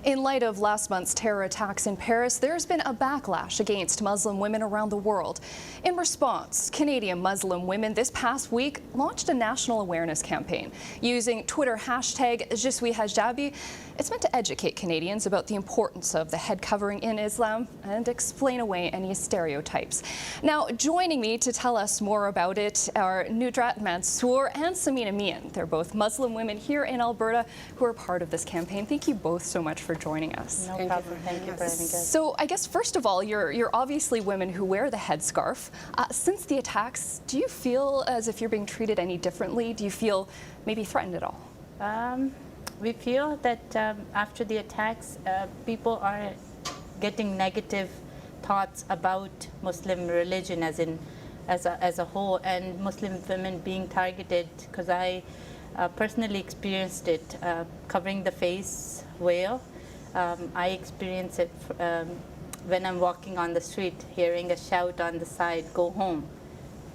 In light of last month's terror attacks in Paris, there's been a backlash against Muslim women around the world. In response, Canadian Muslim women this past week launched a national awareness campaign using Twitter hashtag Je suis hijabi. It's meant to educate Canadians about the importance of the head covering in Islam and explain away any stereotypes. Now, joining me to tell us more about it are Mansoor and Samina. They're both Muslim women here in Alberta who are part of this campaign. Thank you both so much for joining us. No problem. Thank you for having us. So I guess first of all, you're obviously women who wear the headscarf. Since the attacks, do you feel as if you're being treated any differently? Do you feel maybe threatened at all? We feel that after the attacks, people are getting negative thoughts about Muslim religion as a whole, and Muslim women being targeted, because I personally experienced it, covering the face veil. I experience it when I'm walking on the street, hearing a shout on the side, "Go home.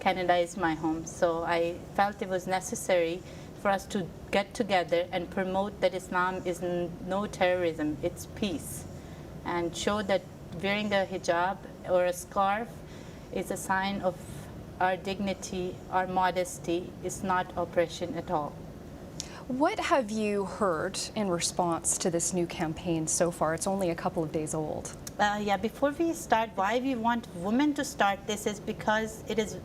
Canada is my home." So I felt it was necessary for us to get together and promote that Islam is no terrorism, it's peace, and show that wearing a hijab or a scarf is a sign of our dignity, our modesty. Is not oppression at all. What have you heard in response to this new campaign so far? It's only a couple of days old. Yeah, before we start, why we want women to start this is because it is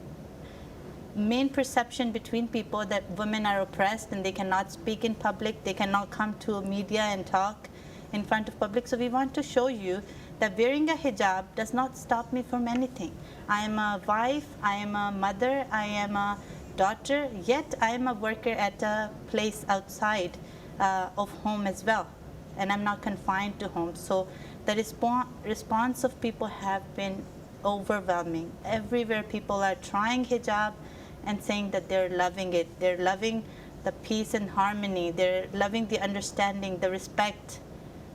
main perception between people that women are oppressed and they cannot speak in public, they cannot come to media and talk in front of public. So we want to show you that wearing a hijab does not stop me from anything. I am a wife, I am a mother, I am a daughter, yet I am a worker at a place outside of home as well, and I'm not confined to home. So the response of people have been overwhelming. Everywhere people are trying hijab and saying that they're loving it. They're loving the peace and harmony. They're loving the understanding, the respect.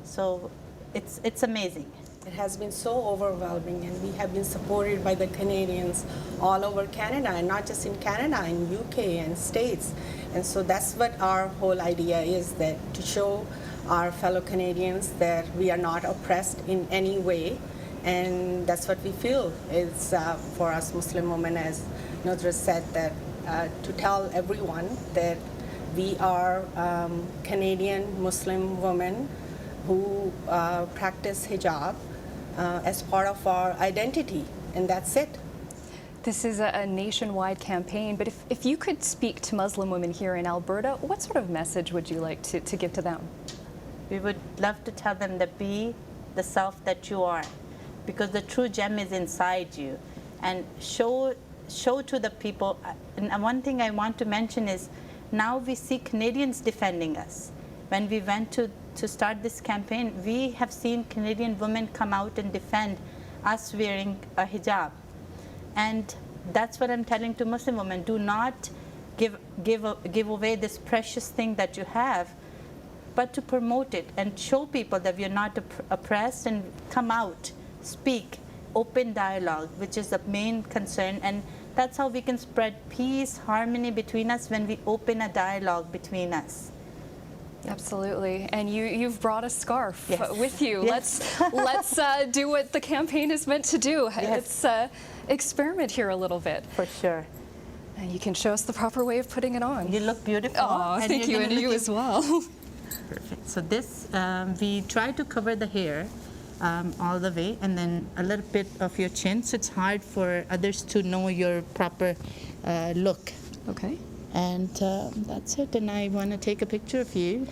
So it's amazing. It has been so overwhelming, and we have been supported by the Canadians all over Canada, and not just in Canada, in UK and States. And so that's what our whole idea is, that to show our fellow Canadians that we are not oppressed in any way. And that's what we feel is for us Muslim women, as Nudra said, that to tell everyone that we are Canadian Muslim women who practice hijab as part of our identity, and that's it. This is a nationwide campaign, but if you could speak to Muslim women here in Alberta, what sort of message would you like to give to them? We would love to tell them that be the self that you are, because the true gem is inside you, and show to the people. And one thing I want to mention is now we see Canadians defending us. When we went to start this campaign, we have seen Canadian women come out and defend us wearing a hijab. And that's what I'm telling to Muslim women. Do not give away this precious thing that you have, but to promote it and show people that we are not oppressed, and come out, speak, open dialogue, which is the main concern. And that's how we can spread peace, harmony between us, when we open a dialogue between us. Absolutely, and you've brought a scarf with you. Yes. Let's do what the campaign is meant to do. Yes. Let's experiment here a little bit. For sure. And you can show us the proper way of putting it on. You look beautiful. Oh, thank you, and you as well. Perfect. So this, we try to cover the hair all the way, and then a little bit of your chin, so it's hard for others to know your proper look. Okay. And that's it, and I want to take a picture of you.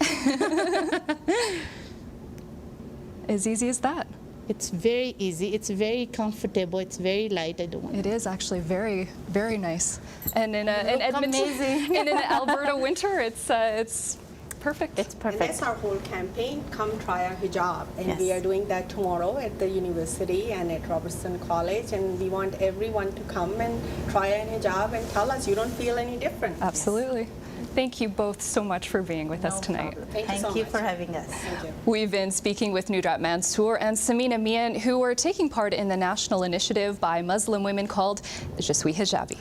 As easy as that. It's very easy, it's very comfortable, it's very light. I don't want It is actually very, very nice. And in an amazing. in an Alberta winter, it's perfect. It's perfect. And that's our whole campaign, come try our hijab. And Yes. we are doing that tomorrow at the university and at Robertson College, and we want everyone to come and try an hijab and tell us you don't feel any different. Absolutely. Thank you both so much for being with us tonight. Problem. Thank you so Thank you much. for having us. Thank you. We've been speaking with Mansoor and Samina, who are taking part in the national initiative by Muslim women called Je suis hijabi.